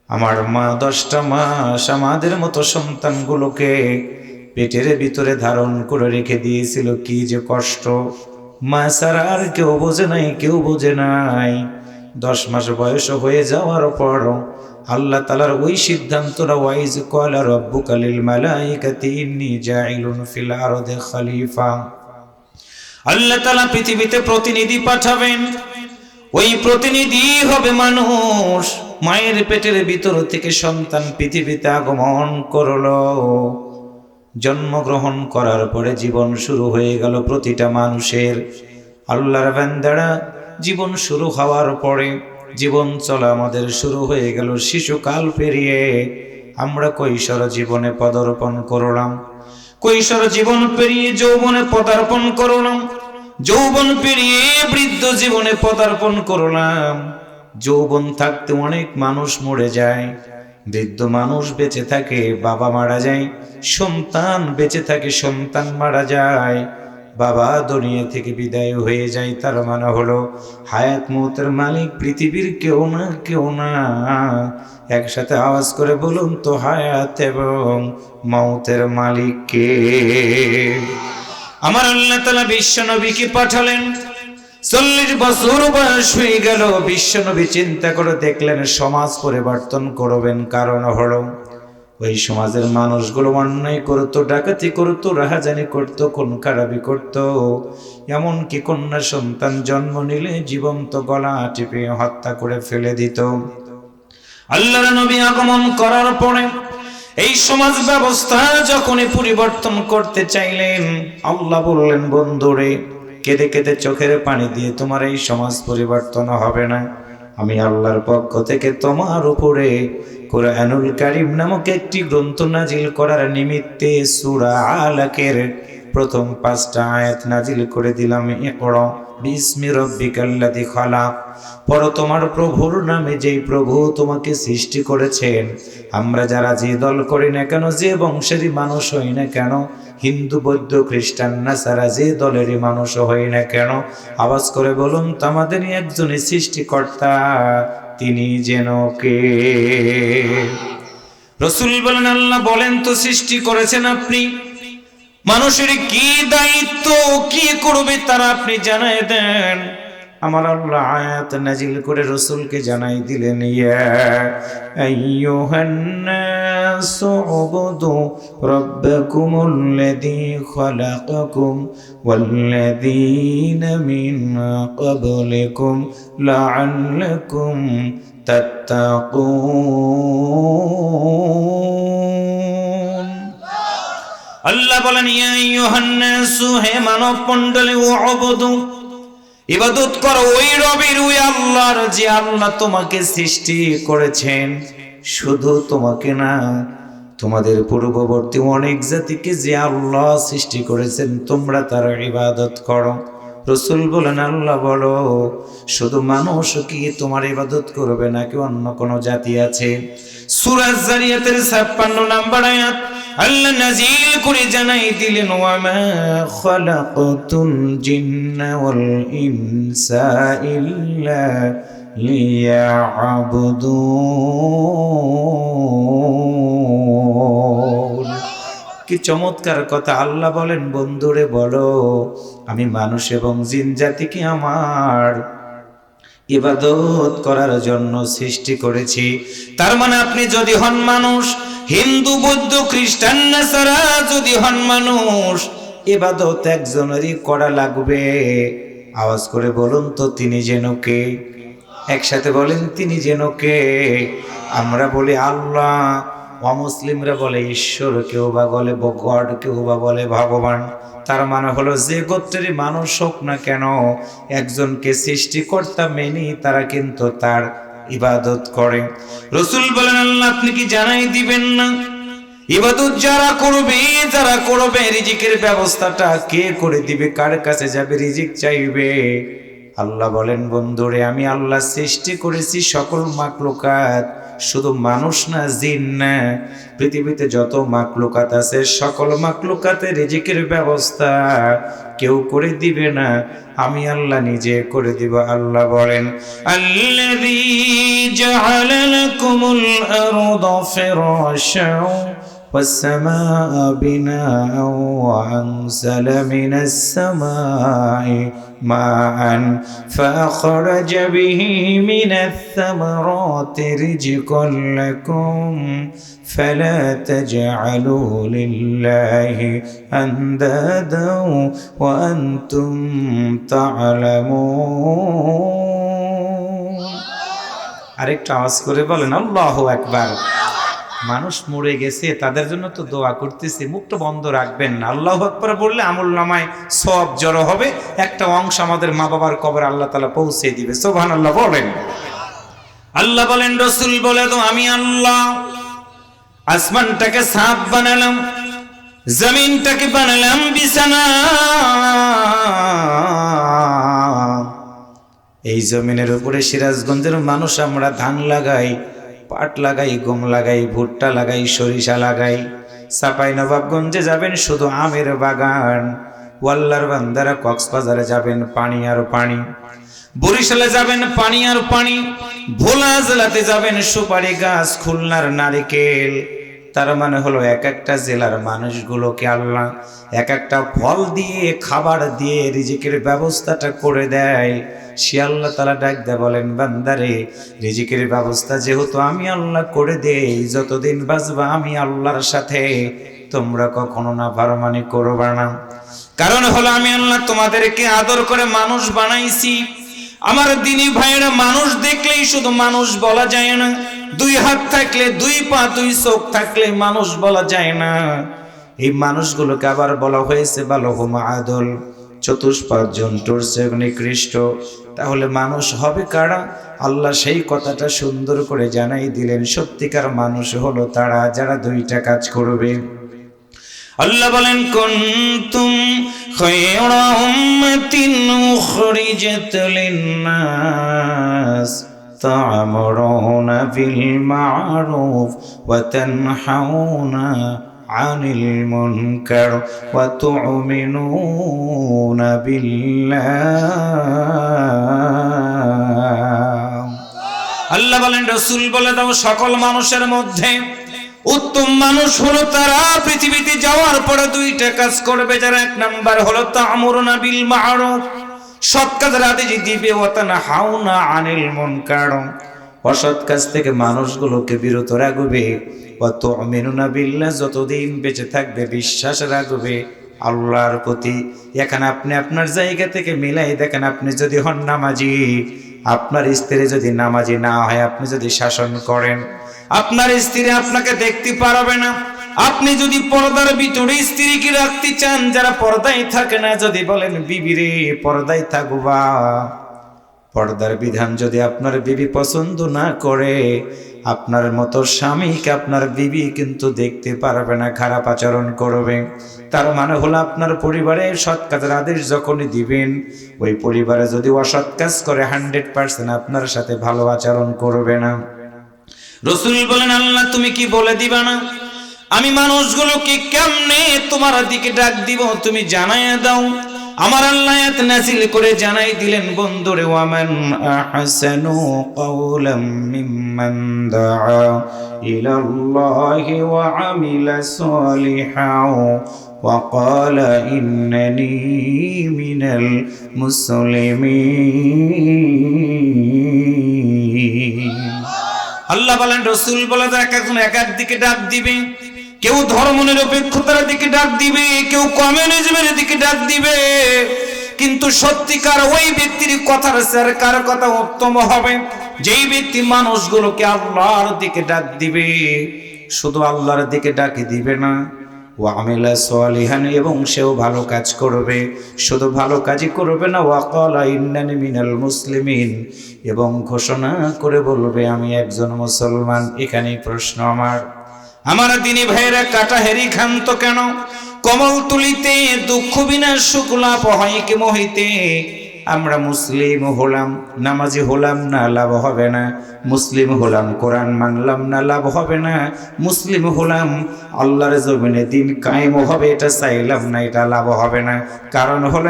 আমার মা 10টা মাস আমাদের মতো সন্তানগুলোকে পেটের ভিতরে ধারণ করে রেখে দিয়েছিল। কি যে কষ্ট, মা ছাড়া আর কেউ বোঝে নাই, কেউ বোঝে নাই। 10 মাস বয়স হয়ে যাওয়ার পর আল্লাহ তাআলার ওই সিদ্ধান্তটা, ওয়াইজ ক্বালা রাব্বুকা লিল মালাইকাতি ইন্নী জাইলুন ফিল আরদি খলিফা। আল্লাহ তাআলা পৃথিবীতে প্রতিনিধি পাঠাবেন, ওই প্রতিনিধি হবে মানুষ। মায়ের পেটের ভিতর থেকে সন্তান পৃথিবীতে আগমন করলো। জন্মগ্রহণ করার পরে জীবন শুরু হয়ে গেল প্রতিটা মানুষের। আল্লাহর বান্দারা, জীবন শুরু হওয়ার পরে জীবন চলা আমাদের শুরু হয়ে গেল শিশুকাল পেরিয়ে। আমরা কৈশোর জীবনে পদার্পণ করলাম, কৈশোর জীবন পেরিয়ে যৌবনে পদার্পণ করলাম, যৌবন পেরিয়ে বৃদ্ধ জীবনে পদার্পণ করলাম। যৌবন থাকতে অনেক মানুষ মরে যায়, বৃদ্ধ মানুষ বেঁচে থাকে, বাবা মারা যায়, সন্তান বেঁচে থাকে, সন্তান মারা যায়, বাবা দুনিয়া থেকে বিদায় হয়ে যায়। তার মানে হলো হায়াত মৌতের মালিক পৃথিবীর কেউ না, কেউ না। একসাথে আওয়াজ করে বলুন তো, হায়াত এবং মৌতের মালিক কে? আমার আল্লাহ তাআলা বিশ্বনবীকে পাঠালেন। 40 বছর বয়স হয়ে গেল। বিশ্বনবী চিন্তা করে দেখলেন সমাজ পরিবর্তন করবেন। কারণ হলো ওই সমাজের মানুষগুলো অন্যায় করতো, ডাকাতি করতো, রাহাজানি করতো, খুন খারাপি করতো, এমনকি কন্যা সন্তান জন্ম নিলে জীবন্ত গলা টিপে হত্যা করে ফেলে দিত। আল্লাহর নবী আগমন করার পরে এই সমাজ ব্যবস্থা যখনই পরিবর্তন করতে চাইলেন, আল্লাহ বললেন, বন্ধুরে, কেঁদে কেঁদে চোখের পানি দিয়ে তোমার এই সমাজ পরিবর্তন হবে না। আমি আল্লাহর পক্ষ থেকে তোমার উপরে কুরআনুল কারীম নামক একটি গ্রন্থ নাজিল করার নিমিত্তে সূরা আলাকের প্রথম 5টা আয়াত নাজিল করে দিলাম। ইকরা বিসমি রাব্বিকাল্লাযী খালাক। পড়ো তোমার প্রভুর নামে, যেই প্রভু তোমাকে সৃষ্টি করেছেন। আমরা যারা যে দল করি না কেন, যে বংশেরই মানুষ হই না কেন, হিন্দু, বৌদ্ধ, খ্রিস্টান, নাসারা, যে দলেরই মানুষ হই না কেন, আওয়াজ করে বলুন তো, আমাদের একজনই সৃষ্টিকর্তা, তিনি যেন কে? রাসূল বলেন, আল্লাহ বলেন তো, সৃষ্টি করেছেন আপনি, মানুষের কি দায়িত্ব, কি করবে তারা আপনি জানাই দেন। আমার আল্লাহ আয়াত নাজিল করে রাসূলকে জানাই দিলেন, ইয়া আইয়ুহান নাসু উবুদু রাব্বাকুমুল্লাযী খালাকাকুম ওয়াল্লাযীনা মিন ক্বাবলিকুম লাআল্লাকুম তাত্তাকুন। আল্লাহ বলেন, ইয়া আইয়ুহান নাসু, হে মানব মণ্ডলী, উবুদু, ইবাদত করো ওই রবের, ওই আল্লাহর, যে আল্লাহ তোমাকে সৃষ্টি করেছেন। শুধু তোমাকে না, তোমাদের পূর্ববর্তী অনেক জাতিকে যে আল্লাহ সৃষ্টি করেছেন, তোমরা তার ইবাদত করো। রাসূল বলেন, আল্লাহ বলো, শুধু মানুষ কি তোমার ইবাদত করবে নাকি অন্য কোনো জাতি আছে? সূরা যারিয়াতের 56 নম্বর আয়াত আল্লাহ নাজিল করে জানাই দিলেন, ওয়া মা খালাকতুল জিন্না ওয়াল ইনসা ইল্লা লিয়াবুদুন। কি চমৎকার কথা! আল্লাহ বলেন, বন্ধুরে বলো, আমি মানুষ এবং জিন জাতিকে আমার ইবাদত করার জন্য সৃষ্টি করেছি। তার মানে আপনি যদি হন মানুষ, হিন্দু, বৌদ্ধ, খ্রিস্টান, নাসারা যদি হন মানুষ, ইবাদত একজনেরই করা লাগবে। আওয়াজ করে বলুন তো, তিনি যেন কে? একসাথে বলেন, তিনি যেন কে? আমরা বলি আল্লাহ, অমুসলিমরা বলে ঈশ্বর, কেউ বা বলে গড, কেউ বা বলে ভগবান। তার মানে হলো যে গোত্রেরই মানুষ হোক না কেন, একজনকে সৃষ্টিকর্তা মেনে তারা কিন্তু তার ইবাদত করে। রাসূল বলেন, আল্লাহ আপনি কি জানাই দিবেন না, ইবাদত যারা করবে রিজিকের ব্যবস্থাটা কে করে দিবে? কার কাছে যাবে রিজিক চাইবে? আল্লাহ বলেন, বন্ধুরে, আমি আল্লাহ সৃষ্টি করেছি সকল মাখলুকাত, শুধু মানুষ না, জিন না, পৃথিবীতে যত মাখলুকাত আছে সকল মাখলুকাতের রিজিকের ব্যবস্থা কেউ করে দিবে না, আমি আল্লাহ নিজে করে দিব। আল্লাহ বলেন, আল্লাযী জাআলা লাকুমুল والأرض فراشا والسماء بناء وأنزل من السماء ماء فأخرج به من الثمرات رزقا لكم فلا تجعلوا لله أندادا وأنتم تعلمون আরেকটা আওয়াজ করে বলেন আল্লাহু আকবার। মানুষ মরে গেছে, তাদের জন্য তো দোয়া করতেছি, মুখটা বন্ধ রাখবেন না। আল্লাহু আকবার বললে আমুলনামায় সব জড়ো হবে, একটা অংশ আমাদের মা বাবার কবরে আল্লাহ তাআলা পৌঁছে দিবে। সুবহানাল্লাহ বলেন। আল্লাহ বলেন, রাসূল বলে তো আমি আল্লাহ আসমানটাকে সাফ বানালাম, জমিনটাকে বানালাম বিছানা। এই জমিনের উপরে সিরাজগঞ্জের মানুষ আমরা ধান লাগাই, পাট লাগাই, গম লাগাই, ভুট্টা লাগাই, সরিষা লাগাই। চাঁপাইনবাবগঞ্জে যাবেন শুধু আমের বাগান, ওয়াল্লার বান্দারা কক্সবাজারে যাবেন পানি আর পানি, বরিশালে যাবেন পানি আর পানি, ভোলা জেলাতে যাবেন সুপারি গাছ, খুলনার নারিকেল। তার মানে হলো এক একটা জেলার মানুষগুলোকে আল্লাহ এক একটা ফল দিয়ে, খাবার দিয়ে রিজিকের ব্যবস্থাটা করে দেয়। সে আল্লাহ তাআলা ডাক দেয়, বলেন বান্দারে রিজিকের ব্যবস্থা যেহেতু আমি আল্লাহ করে দেই, যতদিন বাঁচবা আমি আল্লাহর সাথে তোমরা কখনো না ফারমানি করবা না। কারণ হলো আমি আল্লাহ তোমাদেরকে আদর করে মানুষ বানাইছি। আমার দিনী ভাইয়েরা, মানুষ দেখলেই শুধু মানুষ বলা যায় না, দুই হাত থাকলে, দুই পা, দুই চোখ থাকলে মানুষ বলা যায় না। এই মানুষগুলোকে আবার বলা হয়েছে বালহুম আদল, চতুষ্পাদ জন্তুর চেয়ে নিকৃষ্ট। তাহলে মানুষ হবে কারা? আল্লাহ সেই কথাটা সুন্দর করে জানাই দিলেন। সত্যিকার মানুষ হলো তারা যারা দুইটা কাজ করবে। আল্লাহ বলেন, কুনতুম খায়রা উম্মাতিন উখরিজাত লিন-নাস তা'মুরুনা বিল মা'রুফ ওয়া তানহাউনা আনিল মুনকার ওয়া তু'মিনুনা বিল্লাহ। আল্লাহ বলেন, রাসূল বলে দাও সকল মানুষের মধ্যে উত্তম মানুষ হলো তারা পৃথিবীতে যাওয়ার পরে দুইটা কাজ করবে যারা। এক নাম্বার হলো তা'মুরুনা বিল মা'রুফ, সৎ কাজের আদেশ দিবে, ওয়া তানহাউনা আনিল মুনকার, অসৎ কাজ থেকে মানুষগুলোকে বিরত রাখবে, ওয়া তু'মিনুনা বিল্লাহ, যতদিন বেঁচে থাকবে বিশ্বাস রাখবে আল্লাহর প্রতি। এখানে আপনি আপনার জায়গা থেকে মিলাই দেখেন, আপনি যদি হন নামাজি, আপনার স্ত্রী যদি নামাজি না হয়, আপনি যদি শাসন করেন, আপনার স্ত্রী আপনাকে দেখতে পারবে না। আপনি যদি পর্দার ভিতরে স্ত্রীকে রাখতে চান, যারা পর্দায় থাকে না, যদি বলেন বিবি রে পর্দায় থাকবা, পর্দার বিধান যদি আপনার বিবি পছন্দ না করে, আপনার মতো স্বামীকে আপনার বিবি কিন্তু দেখতে পারবে না, খারাপ আচরণ করবে। তার মানে হলো আপনার পরিবারে সৎ কাজের আদেশ যখনই দিবেন, ওই পরিবারে যদি অসৎ কাজ করে 100% আপনার সাথে ভালো আচরণ করবে না। রাসূল বলেন, আল্লাহ তুমি কি বলে দিবা না আমি মানুষগুলোকে কেমনে তোমার দিকে ডাক দিব, তুমি জানাইয়া দাও। আমার আল্লাহ আয়াত নাযিল করে জানাই দিলেন, বন্ধুরে, ওয়ামান আহসানু কাওলাম মিম্মান দাআ ইলাল্লাহি ওয়া আমিলা সালিহান ওয়া ক্বালা ইন্নানি মিনাল মুসলিমিন। আল্লাহ বলেন, রাসূল বলে একজন এক এক দিকে ডাক দিবে। কেউ ধর্মনিরপেক্ষতার দিকে ডাক দিবে, কেউ কমিউনিজমের দিকে ডাক দিবে। কিন্তু সত্যিকার ওই ব্যক্তির কথার স্যার কার কথা উত্তম হবে, যেই ব্যক্তি মানুষগুলোকে আল্লাহর দিকে ডাক দিবে। শুধু আল্লাহর দিকে ডাকি দিবে না, ওয়া আমিলা সালিহান, এবং সেও ভালো কাজ করবে। শুধু ভালো কাজই করবে না, ওয়া ক্বালা ইন্নানি মিনাল মুসলিমিন, এবং ঘোষণা করে বলবে আমি একজন মুসলমান। এখানেই প্রশ্ন আমার দিনী ভাইরা, কাটা হেরি খান তো কেন? কমল তুলিতে দুঃখ বিনা সুখ লাভ হয় কি মহিতে। আমরা মুসলিম হলাম, নামাজি হলাম না, লাভ হবে না। মুসলিম হলাম, কোরআন মানলাম না, লাভ হবে না। মুসলিম হলাম, আল্লাহর জমিনে দিন কায়েম হবে, এটা চাইলাম না, এটা লাভ হবে না। কারণ হলো